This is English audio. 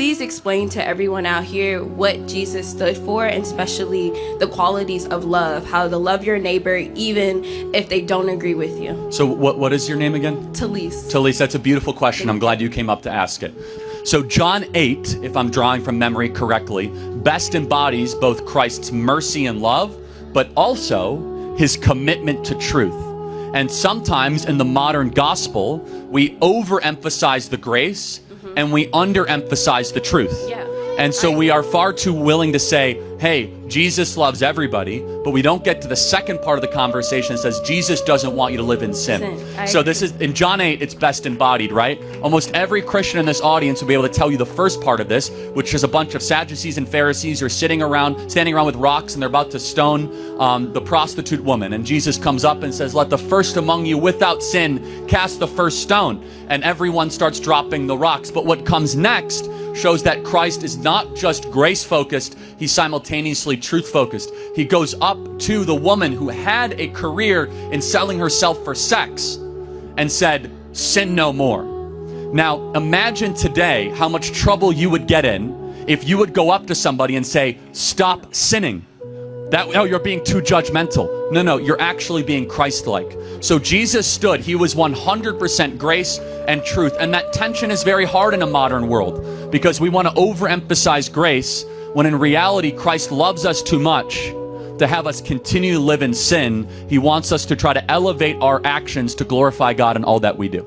please explain to everyone out here what Jesus stood for, and especially the qualities of love, how to love your neighbor even if they don't agree with you. So what is your name again? Talise. Talise, that's a beautiful question. I'm glad you came up to ask it. So John 8, if I'm drawing from memory correctly, best embodies both Christ's mercy and love, but also his commitment to truth. And sometimes in the modern gospel, we overemphasize the grace and we underemphasize the truth. Yeah. And so we are far too willing to say, hey, Jesus loves everybody, but we don't get to the second part of the conversation that says Jesus doesn't want you to live in sin. So this is, in John 8, it's best embodied, right? Almost every Christian in this audience will be able to tell you the first part of this, which is a bunch of Sadducees and Pharisees who are standing around with rocks, and they're about to stone the prostitute woman. And Jesus comes up and says, let the first among you without sin cast the first stone. And everyone starts dropping the rocks. But what comes next shows that Christ is not just grace-focused, he's simultaneously truth-focused. He goes up to the woman who had a career in selling herself for sex and said, sin no more. Now, imagine today how much trouble you would get in if you would go up to somebody and say, stop sinning. Oh, you're being too judgmental. No, you're actually being Christ-like. So Jesus stood. He was 100% grace and truth. And that tension is very hard in a modern world because we want to overemphasize grace when in reality Christ loves us too much to have us continue to live in sin. He wants us to try to elevate our actions to glorify God in all that we do.